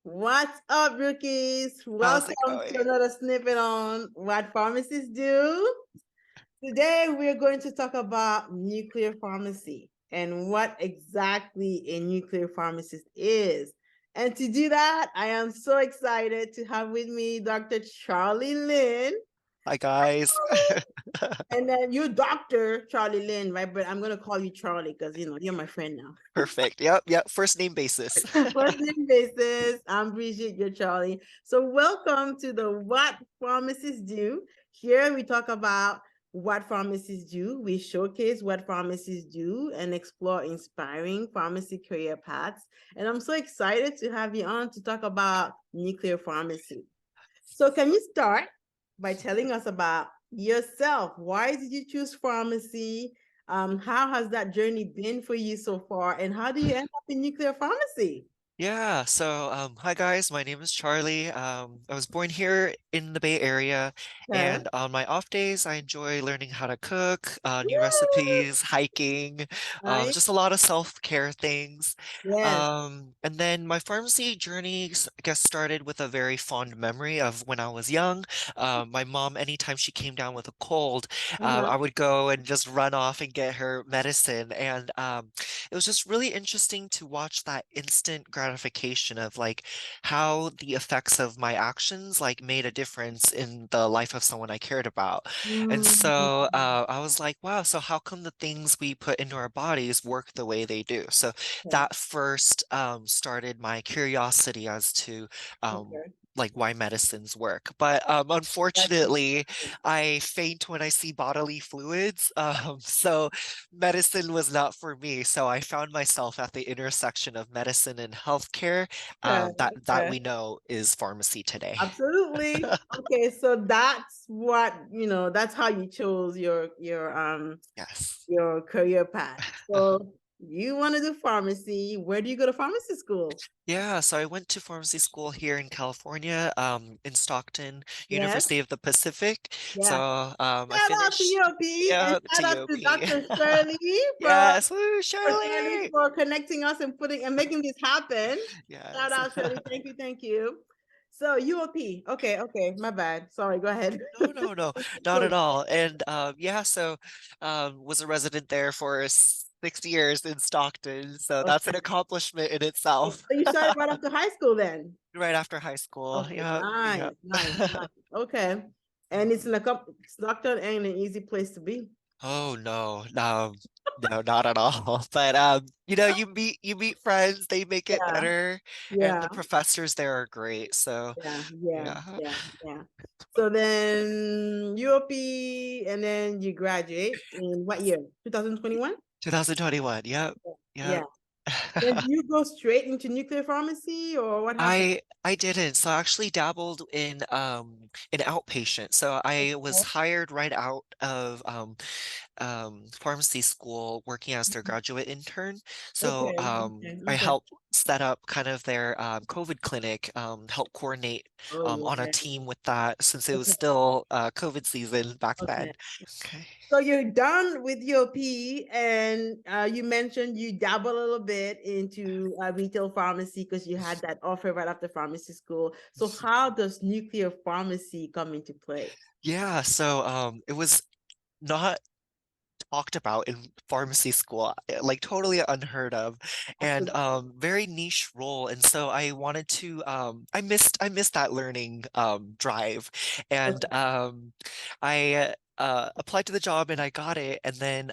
What's up, rookies? How's it Welcome to going? another snippet on what pharmacists do. Today, we're going to talk about nuclear pharmacy and what exactly a nuclear pharmacist is. And to do that, I am so excited to have with me Dr. Charlie Lynn. Hi guys. And then you, Dr. Charlie Lynn, right? But I'm going to call you Charlie because, you're my friend now. Perfect. Yep. First name basis. First name basis. I'm Brigitte, you're Charlie. So welcome to the What Pharmacists Do. Here we talk about what pharmacists do. We showcase what pharmacists do and explore inspiring pharmacy career paths. And I'm so excited to have you on to talk about nuclear pharmacy. So can you start by telling us about yourself? Why did you choose pharmacy? How has that journey been for you so far? And how do you end up in nuclear pharmacy? Yeah, so hi guys, my name is Charlie. I was born here in the Bay Area, Okay. and on my off days, I enjoy learning how to cook, new Woo! recipes, hiking, Right? just a lot of self-care things. Yes. And then my pharmacy journey, I guess, started with a very fond memory of when I was young. My mom, anytime she came down with a cold, Uh-huh. I would go and just run off and get her medicine, and it was just really interesting to watch that instant gratification of like how the effects of my actions like made a difference in the life of someone I cared about. And Mm, so I was like, wow, so how come the things we put into our bodies work the way they do? So okay. that first started my curiosity as to Okay. like why medicines work. But That's unfortunately, interesting. I faint when I see bodily fluids. So medicine was not for me. So I found myself at the intersection of medicine and healthcare, Okay. that Okay. we know is pharmacy today. Absolutely. Okay, so that's what, that's how you chose Yes. your career path. So you want to do pharmacy. Where do you go to pharmacy school? Yeah, so I went to pharmacy school here in California, in Stockton, Yes, University of the Pacific. So yes. I Shout out to finished, UOP and yeah, to shout out to UOB. Dr. Shirley for Yes, woo, Shirley Shirley. for connecting us and putting and making this happen. Shout Yes. out, Shirley. Thank you, thank you. So UOP. Okay, okay, my bad. Sorry, go ahead. No, not at all. And yeah, so was a resident there for 6 years in Stockton. So that's an Okay. accomplishment in So itself. you started right after high school then. Right after high school. Okay, Yeah, nice, yeah. nice, nice. Okay. And it's in a Stockton ain't an easy place to be. Oh no, not at all. But you meet friends, they make it Yeah, better, and yeah, the professors there are great. So yeah, yeah, yeah. yeah, yeah. So then UOP and then you graduate in what year? 2021? 2021. Yep. Yeah. Yep. Then do you go straight into nuclear pharmacy or what happened? I didn't. So I actually dabbled in outpatient. So I was Okay. hired right out of pharmacy school working as their graduate intern. So Okay. Okay. I Okay. helped set up kind of their COVID clinic, help coordinate Oh on a yeah. team with that since it was Okay. still COVID season back then. Okay. Okay. So you're done with your P, and you mentioned you dabble a little bit into retail pharmacy because you had that offer right after pharmacy school. So how does nuclear pharmacy come into play? Yeah, so it was not talked about in pharmacy school, like totally unheard of, and Absolutely. very niche role. And so I wanted to I missed that learning drive, and Okay. I applied to the job and I got it, and then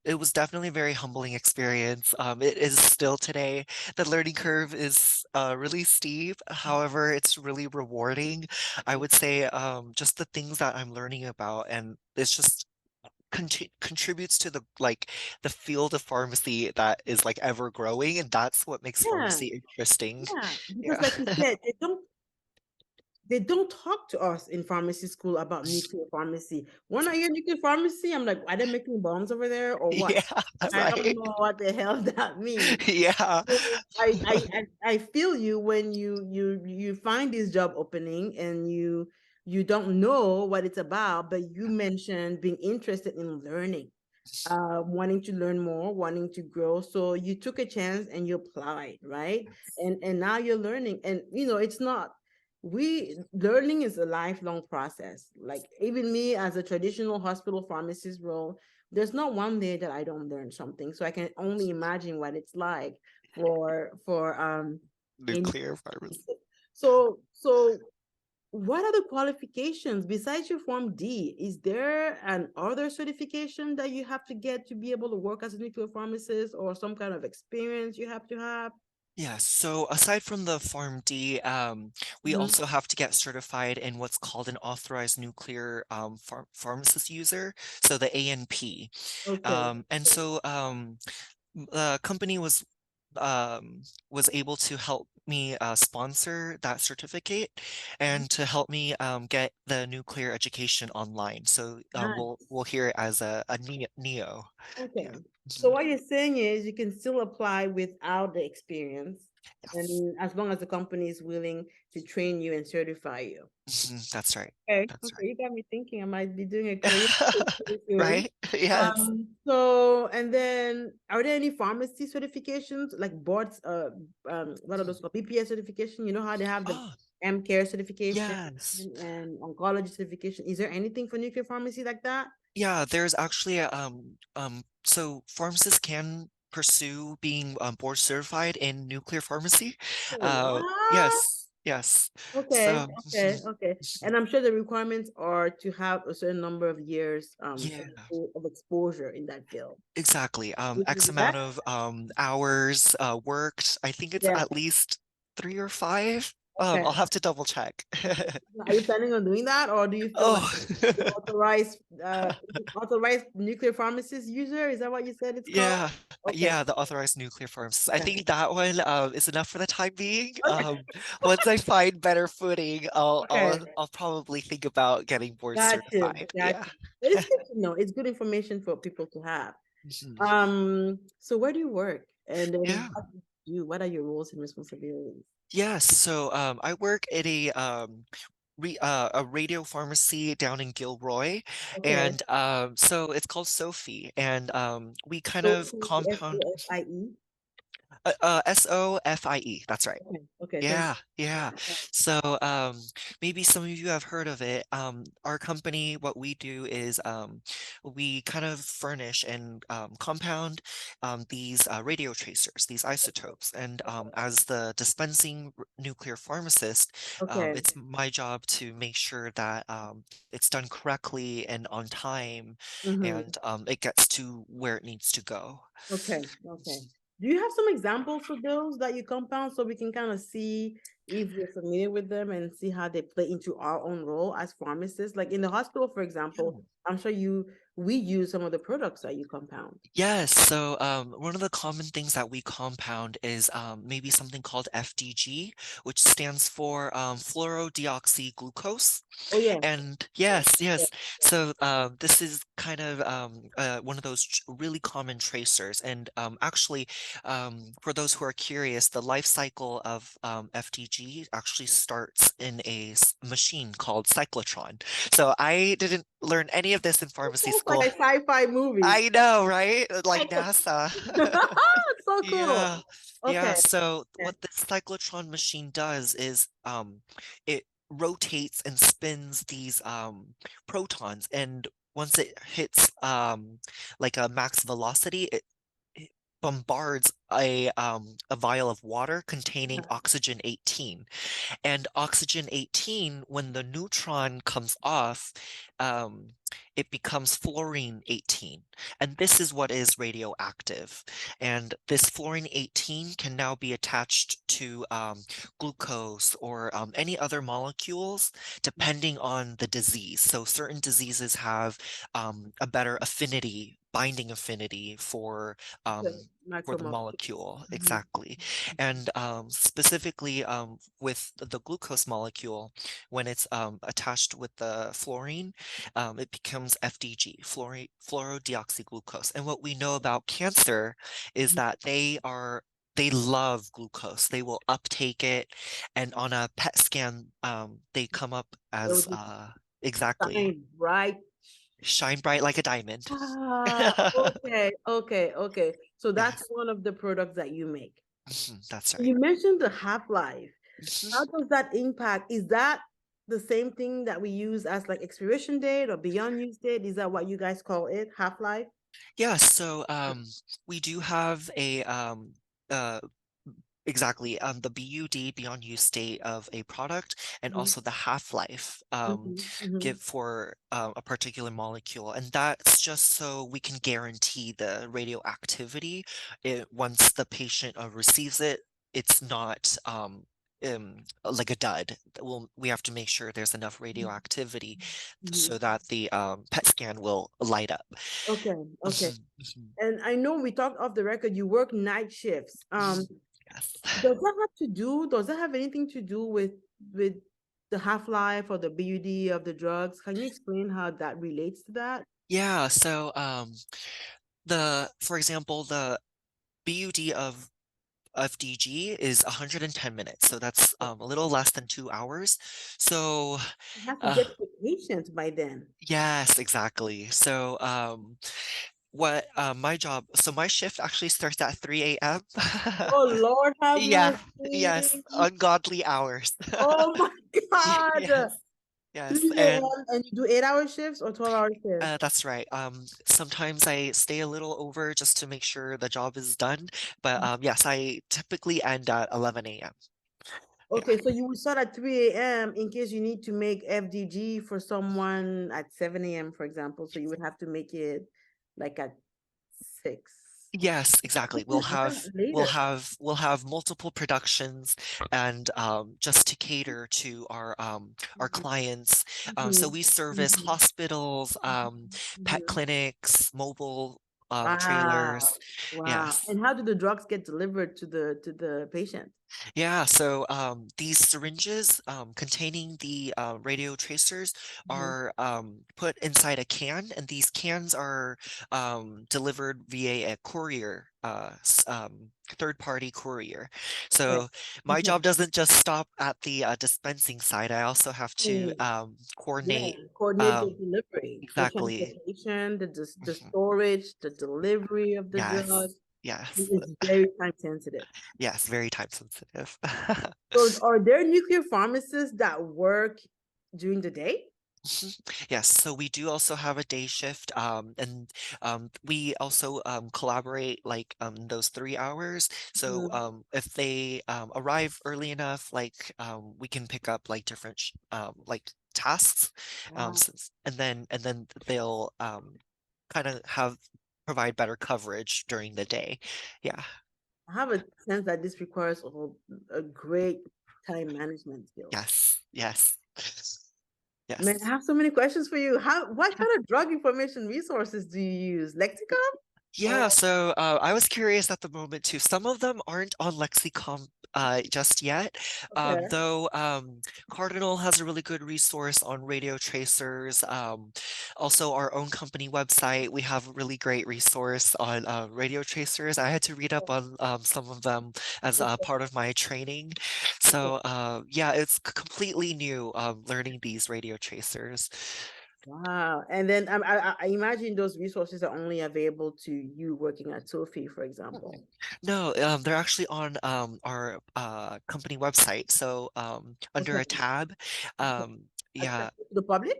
it was definitely a very humbling experience. It is still today. The learning curve is really steep. However, it's really rewarding. I would say just the things that I'm learning about, and it's just contributes to the field of pharmacy that is like ever growing, and that's what makes Yeah, pharmacy interesting. yeah. Because Yeah. like you said, they don't talk to us in pharmacy school about nuclear pharmacy. When I hear nuclear pharmacy, I'm like, are they making bombs over there or what? Yeah, I don't right. know what the hell that means. Yeah. So I feel you when you find this job opening and you don't know what it's about, but you mentioned being interested in learning. wanting to learn more, wanting to grow. So you took a chance and you applied, right? And now you're learning. And it's not we learning is a lifelong process. Like even me as a traditional hospital pharmacist role, there's not one day that I don't learn something. So I can only imagine what it's like for in Nuclear pharmacy. so what are the qualifications besides your Form D? Is there an other certification that you have to get to be able to work as a nuclear pharmacist, or some kind of experience you have to have? Yeah, so aside from the Form D, we Mhm. also have to get certified in what's called an authorized nuclear pharmacist user, so the ANP. Okay. And so the company was able to help me sponsor that certificate and to help me get the nuclear education online. So Nice. we'll hear it as a neo. Okay. Yeah. So Mhm. what you're saying is you can still apply without the experience, Yes. and as long as the company is willing to train you and certify you. That's right. Okay, That's okay, you got me thinking I might be doing a career right. switch pretty soon. Right? Yes. So and then are there any pharmacy certifications like boards, what are Mm. those called? BPS certification? You know how they have the Oh, M Care certification yes. and oncology certification. Is there anything for nuclear pharmacy like that? Yeah, there's actually so pharmacists can pursue being board certified in nuclear pharmacy. What? Yes, yes. Okay, So okay, okay. And I'm sure the requirements are to have a certain number of years yeah, of exposure in that field. exactly. You can X do that? amount of hours worked. I think it's Yeah. at least 3 or 5. Okay. I'll have to double check. Are you planning on doing that, or do you feel like Oh, the authorized nuclear pharmacist user? Is that what you said it's called? yeah, Okay. yeah, the authorized nuclear pharmacist. I Okay. think that one is enough for the time being. Okay. Once I find better footing, Okay. I'll probably think about getting board Got you. certified. Got Yeah. you. But it's good to know. It's good information for people to have. Mhm. So where do you work? And then Yeah. what do you do? What are your roles and responsibilities? Yes. So I work at a radio pharmacy down in Gilroy, Okay. and so it's called SOFIE, and we kind So of compound SOFIE. SOFIE. That's right. Okay. Okay. Thank Yeah, yeah. you. So, maybe some of you have heard of it. Our company, what we do is, we kind of furnish and compound these radio tracers, these isotopes. And as the dispensing nuclear pharmacist, Okay. it's my job to make sure that it's done correctly and on time, Mm-hmm. and it gets to where it needs to go. Okay, okay. Do you have some examples of those that you compound so we can kind of see if we're familiar with them and see how they play into our own role as pharmacists? Like in the hospital, for example, I'm sure we use some of the products that you compound. Yes, so one of the common things that we compound is maybe something called FDG, which stands for fluorodeoxyglucose. Oh yeah. And Yeah. yes, Yeah. yes. So this is kind of one of those really common tracers. And actually, for those who are curious, the life cycle of FDG actually starts in a machine called cyclotron. So I didn't learn any of this in It pharmacy sounds like school. a sci-fi movie. I know, right? Like NASA. So Yeah. cool. Yeah. Okay. So Okay. what the cyclotron machine does is it rotates and spins these protons, and once it hits like a max velocity, it bombards a vial of water containing oxygen 18. And oxygen 18, when the neutron comes off, um, it becomes fluorine 18. And this is what is radioactive. And this fluorine 18 can now be attached to glucose or any other molecules, depending on the disease. So certain diseases have a better affinity, binding affinity The for the macromolecules. molecule, Mhm. exactly. And specifically with the glucose molecule, when it's attached with the fluorine, it becomes FDG, fluorodeoxyglucose. And what we know about cancer is that they love glucose. They will uptake it, and on a PET scan, they come up It as would be exactly. shine bright. Shine bright like a diamond. Ah, okay, okay, okay. So that's Yes, one of the products that you make. that's right. You mentioned the half-life. How Mhm. does that impact? Is that the same thing that we use as like expiration date or beyond use date? Is that what you guys call it, half-life? Yeah, so we do have a uh exactly the BUD, beyond use date of a product, and Mhm, also the half-life mhm, give mhm, for a particular molecule, and that's just so we can guarantee the radioactivity. Once the patient receives it, it's not like a dud. We have to make sure there's enough radioactivity mhm. so that the PET scan will light up. Okay, okay. Mhm, mhm, And I know we talked off the record, you work night shifts. mhm. Yes. Does that have anything to do with the half-life or the BUD of the drugs? Can you explain how that relates to that? Yeah, so for example, the BUD of FDG is 110 minutes, so that's a little less than 2 hours. So You have to uh get to the patient by then. yes, exactly. So what my job, so my shift actually starts at 3 a.m. Oh Lord, have Yeah, yes, mercy. ungodly hours. Oh my God. Yes, yes, 3 and a.m. and you do 8-hour shifts or 12-hour shifts? that's right. Sometimes I stay a little over just to make sure the job is done. But yes, I typically end at 11 a.m. Yeah. Okay, so you would start at 3 a.m. in case you need to make FDG for someone at 7 a.m., for example. So you would have to make it like at 6. Yes, This exactly. is later. We'll have multiple productions, and just to cater to our Mhm, clients. So mhm, we service mhm, hospitals, pet mhm. clinics, mobile trailers. Wow. Wow. Yes. And how do the drugs get delivered to the patient? Yeah, so these syringes containing the radio tracers Mhm. are put inside a can, and these cans are delivered via a courier, third-party courier. Okay. So my Okay. job doesn't just stop at the dispensing side. I also have to Mm. Yeah, coordinate coordinate the delivery, the exactly. transportation, the Mhm. storage, the delivery of the drug. Yes, yes, It's very time sensitive. yes, very time sensitive. So are there nuclear pharmacists that work during the day? Mhm. Yes, so we do also have a day shift, and we also collaborate like those 3 hours. So Mhm. if they arrive early enough, like we can pick up like different like tasks, Wow. and then they'll kind of have provide better coverage during the day. Yeah. I have a sense that this requires a great time management skills. Yes. Yes. Man, I Yes. have so many questions for you. What kind of drug information resources do you use? Lexicon? Or Yeah, so I was curious at the moment too. Some of them aren't on Lexicon just yet, okay. though Cardinal has a really good resource on radio tracers. Also, our own company website, we have a really great resource on radio tracers. I had to read up on some of them as Okay. part of my training. Okay. So yeah, it's completely new learning these radio tracers. Wow. And then I imagine those resources are only available to you working at SOFIE, for example. No, they're actually on our company website. So under Okay. a tab, Okay. yeah, Accessible to the public?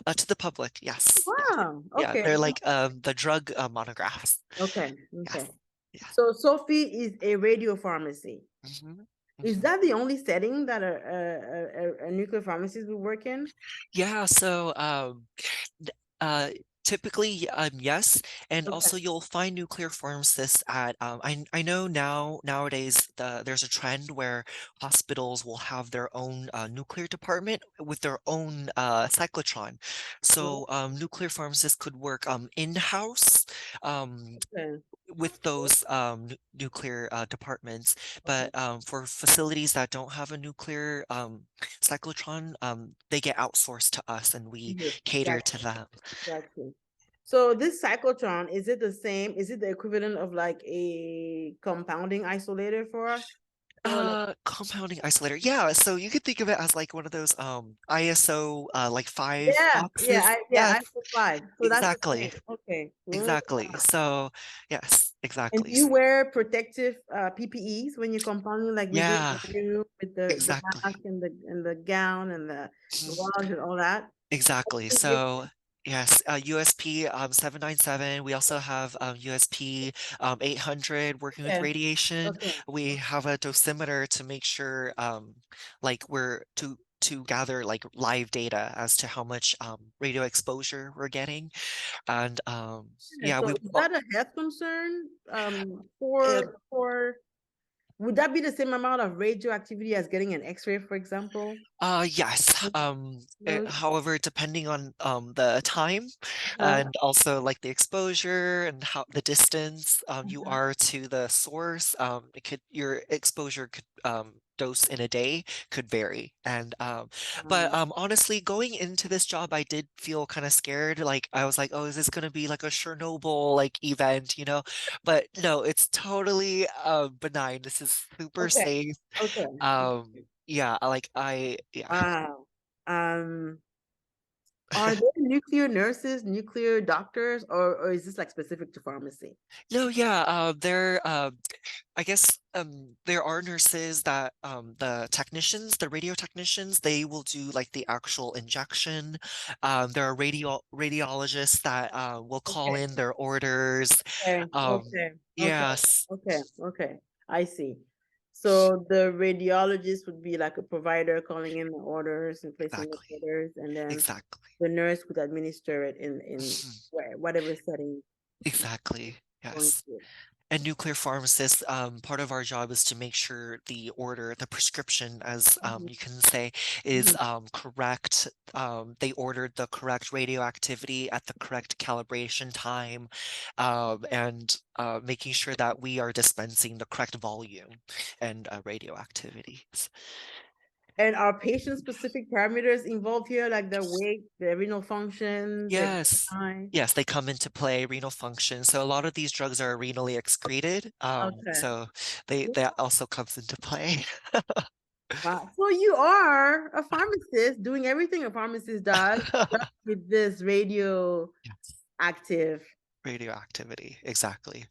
to the public. Yes, yes, Wow. yeah. Okay. They're like the drug monographs. Okay. Yes, Okay. yeah. So SOFIE is a radio pharmacy. hmm Is hmm that the only setting that a nuclear pharmacist would work in? Yeah. So th- uh. Typically, yes, and Okay. also you'll find nuclear pharmacists at. I know nowadays there's a trend where hospitals will have their own nuclear department with their own cyclotron. So Well, nuclear pharmacists could work in-house okay. with those nuclear departments, Okay. but for facilities that don't have a nuclear cyclotron, they get outsourced to us, and we Mhm. cater Got to them. got you. So this cyclotron, is it the same? Is it the equivalent of like a compounding isolator for us? or like, Compounding isolator. Yeah, so you could think of it as like one of those ISO like 5 yeah, boxes. yeah, Yes, I feel five. So that's the exactly. same. Okay. Mm. Exactly. So, yes, And do exactly. you wear protective PPEs when you're compounding, like we did Yeah, with you, with the exactly. mask and the gown and the Mhm. gloves and all that? Exactly. So, yes, USP 797. We also have USP 800 working with Okay, radiation. okay. We have a dosimeter to make sure like we're to gather like live data as to how much radio exposure we're getting. And Yeah, yeah, so we is that a health concern uh, for would that be the same amount of radioactivity as getting an X-ray, for example? yes. No. However, depending on the time Uh, and also like the exposure and how the distance you uh-huh. are to the source, it could your exposure could dose in a day could vary. And but Um, honestly, going into this job, I did feel kind of scared. Like I was like, oh, is this gonna be like a Chernobyl like event, you know? But no, it's totally benign. This is super okay, safe. okay. Yeah, yeah. Wow. Um, are there nuclear nurses, nuclear doctors, or is this like specific to pharmacy? No, yeah, I guess there are nurses that the technicians, the radio technicians, they will do like the actual injection. There are radiologists that will call Okay, in their orders. okay, Um, okay, okay, yes, okay, okay. I see. So the radiologist would be like a provider calling in the orders and placing the exactly, orders, and then exactly. the nurse would administer it in Mhm. whatever setting she's Exactly. going Yes. to. And nuclear pharmacists, part of our job is to make sure the order, the prescription, as Mhm, you can say, is mhm. correct. They ordered the correct radioactivity at the correct calibration time, and making sure that we are dispensing the correct volume and radioactivity. And are patient-specific parameters involved here, like their weight, their renal function, their Yes. BMI? Yes, they come into play, renal function. So a lot of these drugs are renally excreted. Okay. So that also comes into play. Wow. So you are a pharmacist doing everything a pharmacist does, just with this radioactive. Yes, radioactivity. Exactly.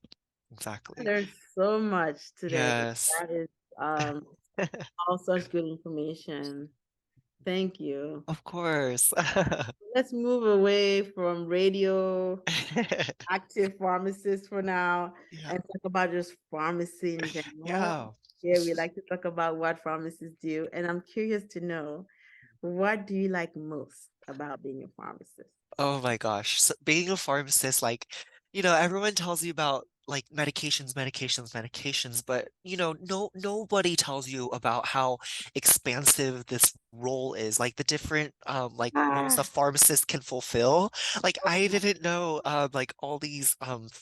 Exactly. There's so much today. Yes. That is um all such good information. Thank you. Of course. Let's move away from radioactive pharmacists for now Yeah. and talk about just pharmacy in general. Yeah. Here we like to talk about what pharmacists do, and I'm curious to know, what do you like most about being a pharmacist? Oh my gosh. So being a pharmacist, like, everyone tells you about like medications, but nobody tells you about how expansive this role is, like the different like roles a Ah, pharmacist can fulfill. Like I didn't know like all these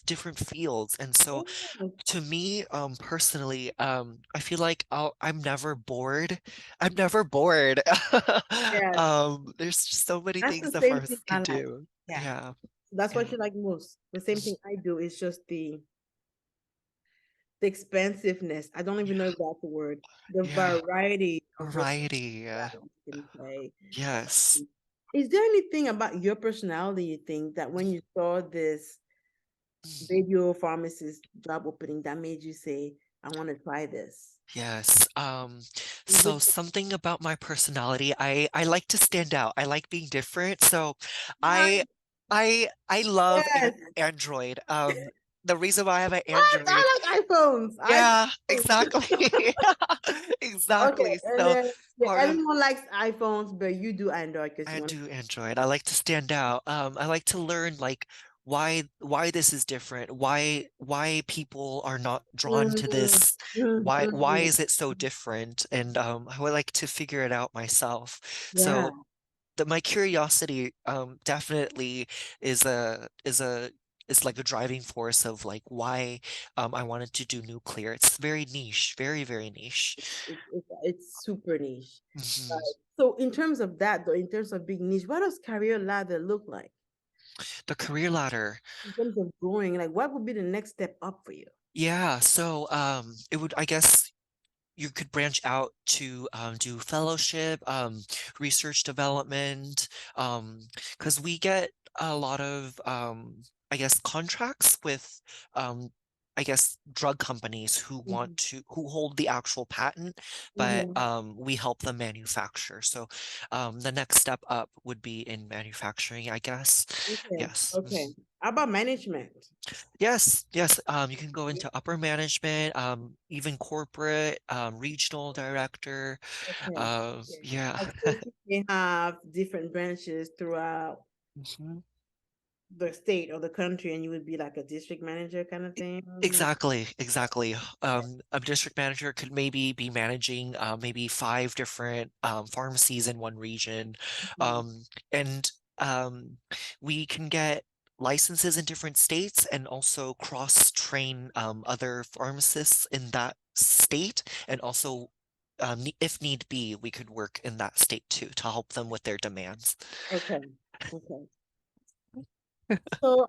different fields. And so yes, to me, personally, I feel like I'm never bored. I'm never bored. yes. There's just so many That's things the that same thing pharmacists I can like. do. Yeah. Yeah. So that's what Yeah. you like most. The same thing I do is just the expansiveness. I don't even know if that's the word. The Yeah. variety of Variety. that you can play. Yes. Is there anything about your personality you think that when you saw this Mm, radio pharmacist job opening that made you say, I want to try this? yes. Is So it something about my personality, I like to stand out. I like being different. So I what? I love Yes. Android. The reason why I have an What? Android. I like iPhones. Yeah, iPhones. exactly. Okay, Exactly. and So then yeah, part of everyone likes iPhones, but you do Android because you I want do Android. I like to stand out. I like to learn like why this is different, why people are not drawn to to. this, why Mhm. is it so different? And I would like to figure it out myself. Yeah, So my curiosity definitely is is like a driving force of like why I wanted to do nuclear. It's very niche, very, very niche. it's super niche. Mhm. So in terms of that, though, in terms of big niche, what does career ladder look like The career ladder. in terms of growing? Like, what would be the next step up for you? Yeah, so it would I guess you could branch out to do fellowship, research development, because we get a lot of, I guess, contracts with, um, I guess, drug companies Mhm. who hold the actual patent, but Mhm. we help them manufacture. So the next step up would be in manufacturing, I guess. Okay. Yes. Okay. How about management? Yes, yes. You can go into upper management, even corporate, regional director. Okay. Okay. Yeah. Like so they have different branches throughout Mhm. the state or the country, and you would be like a district manager kind of thing. Exactly, exactly. A district manager could maybe be managing maybe 5 different pharmacies in one region. Mhm. And we can get licenses in different states and also cross-train other pharmacists in that state. And also, if need be, we could work in that state too to help them with their demands. Okay. Okay. So,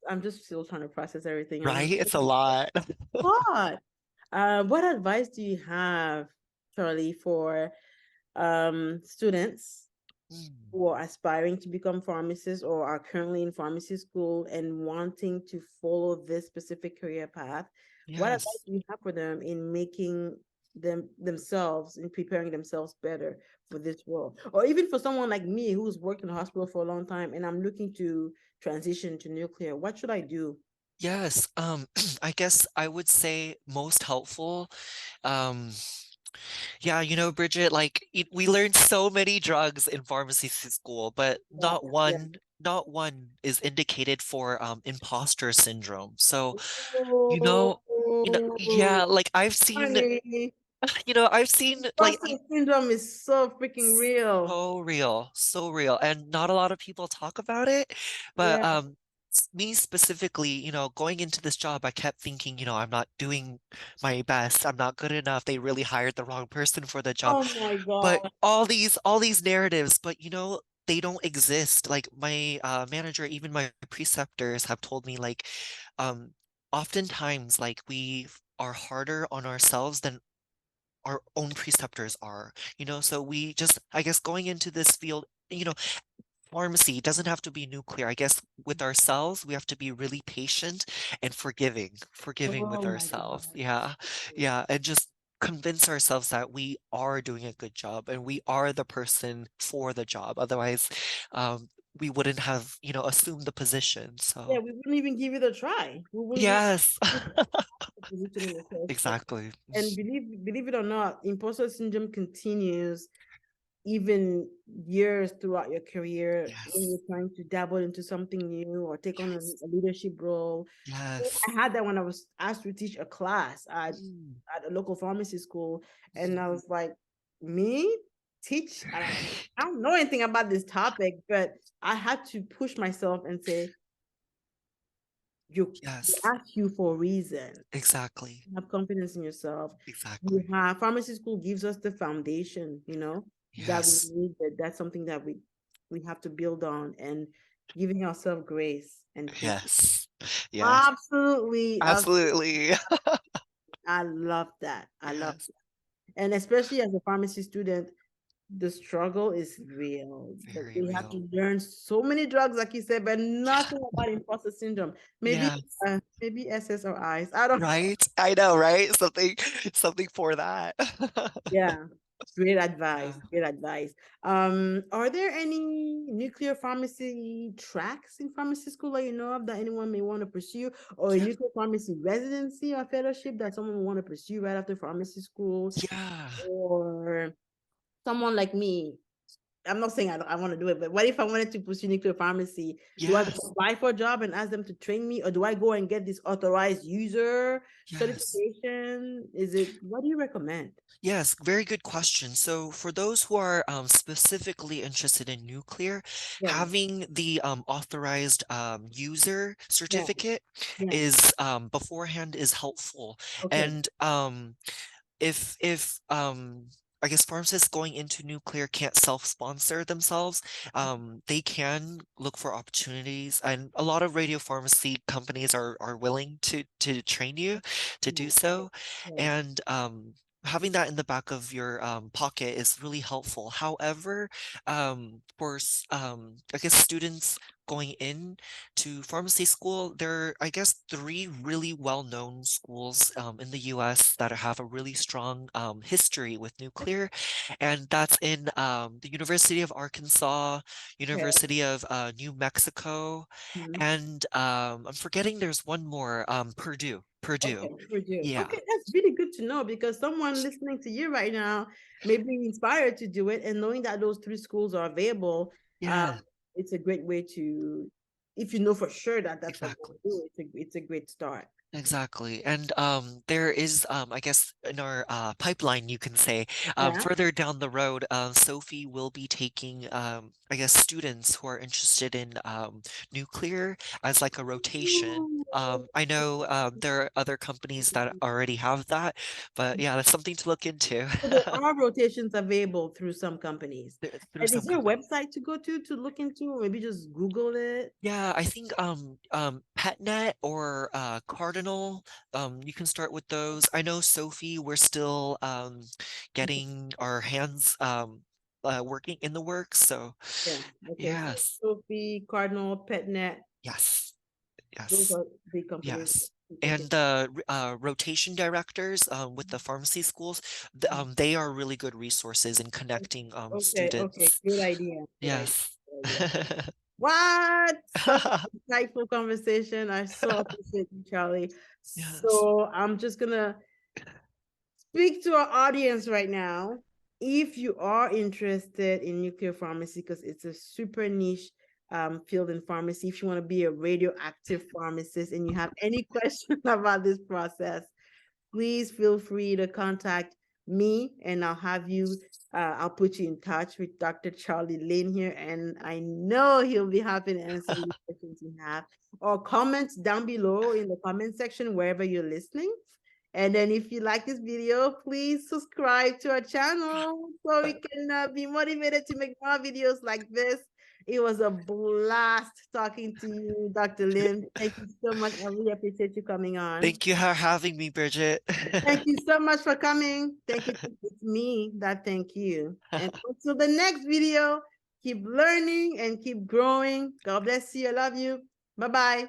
I'm just still trying to process everything. Right? It's a lot. What? What advice do you have, Charlie, for students Mm, who are aspiring to become pharmacists or are currently in pharmacy school and wanting to follow this specific career path? What advice yes. do you have for them in making themselves in preparing themselves better for this role? Or even for someone like me who's worked in the hospital for a long time and I'm looking to transition to nuclear, what should I do? Yes, I guess I would say most helpful. Um, yeah, Bridget, like we learned so many drugs in pharmacy school, but Yeah, yeah. not one is indicated for imposter syndrome. So, you Oh, know, yeah, like honey, I've seen like imposter syndrome is so freaking real. so real, and not a lot of people talk about it. But Yeah. me specifically, going into this job, I kept thinking, I'm not doing my best. I'm not good enough. They really hired the wrong person for the job. Oh my But God. all these narratives, but they don't exist. Like my manager, even my preceptors have told me, like, um, oftentimes, like we are harder on ourselves than our own preceptors are, so we just, I guess, going into this field, pharmacy doesn't have to be nuclear. I guess with ourselves, we have to be really patient and forgiving with Oh my ourselves. God. Yeah. Yeah. And just convince ourselves that we are doing a good job and we are the person for the job. Otherwise, we wouldn't have, assumed the position. Yeah, So, we wouldn't even give it a try. We wouldn't even yes, put the position in the first place. exactly. And believe it or not, imposter syndrome continues even years throughout your career when Yes. you're trying to dabble into something new or take on Yes. a leadership role. I Yes. had that when I was asked to teach a class Mm. at a local pharmacy school, and I was like, me teach? I don't know anything about this topic, but I had to push myself and say, you Yes. ask you for a reason. Exactly. Have confidence in yourself. You Exactly. have pharmacy school gives us the foundation, that we Yes. need. That's something that we have to build on and giving ourselves grace and patience. Yes. Yes. Absolutely, Absolutely. I love that. I love Yes. that. And especially as a pharmacy student, the struggle is real. But Very we have real. to learn so many drugs, like you said, but nothing about imposter syndrome. Maybe, Yes. maybe SSRIs. I don't. Right? I know, right? Something for that. Yeah, great advice. Yeah. Great advice. Are there any nuclear pharmacy tracks in pharmacy school that you know of that anyone may want to pursue, or a nuclear pharmacy residency or fellowship that someone will want to pursue right after pharmacy school, Yeah. or someone like me? I'm not saying I want to do it, but what if I wanted to pursue nuclear pharmacy? Do I just Yes. apply for a job and ask them to train me, or do I go and get this authorized user Yes. certification? What do you recommend? Yes, very good question. So for those who are specifically interested in nuclear, Yeah, having the authorized user yeah, certificate yeah. is beforehand is helpful. Okay. And if I guess pharmacists going into nuclear can't self-sponsor themselves. They can look for opportunities, and a lot of radiopharmacy companies are willing to train you to do Yeah, so. yeah, And having that in the back of your pocket is really helpful. However, I guess students going in to pharmacy school, there are, I guess, three really well-known schools in the US that have a really strong history with nuclear, and that's in the University of Arkansas, okay. University of New Mexico, Mhm. and I'm forgetting there's one more, Purdue. Purdue. Okay, we do. Yeah. Okay, that's really good to know because someone listening to you right now may be inspired to do it, and knowing that those three schools are available, Yeah, it's a great way to, if you know for sure that that's what you want exactly. to do, it's a great start. Exactly. And there is I guess in our pipeline you can say Yeah. further down the road Sophie will be taking I guess students who are interested in nuclear as like a rotation. I know there are other companies that already have that, but yeah, that's something to look into. So there are rotations available through some companies. Through And is some there a companies. website to go to look into, or maybe just Google it? Yeah, I think PetNet or Cardinal, you can start with those. I know Sophie, we're still Okay. getting our hands working in the works, so Yeah. Okay. So yes, Sophie, Cardinal, PetNet, yes, those yes, are big companies. yes. Okay. And the rotation directors with the pharmacy schools, they are really good resources in connecting Okay. Okay. students. Good idea. Good idea. Yes. Good idea. What? Such an insightful conversation. I so appreciate you, Charlie. Yes. So I'm just gonna speak to our audience right now. If you are interested in nuclear pharmacy, because it's a super niche field in pharmacy, if you want to be a radioactive pharmacist and you have any question about this process, please feel free to contact me and I'll put you in touch with Dr. Charlie Lin here. And I know he'll be happy to answer any questions you have, or comment down below in the comment section, wherever you're listening. And then if you like this video, please subscribe to our channel so we can be motivated to make more videos like this. It was a blast talking to you, Dr. Lin. Thank you so much. I really appreciate you coming on. Thank you for having me, Bridget. Thank you so much for coming. Thank you. It's me that thank you. And until the next video, keep learning and keep growing. God bless you. I love you. Bye-bye.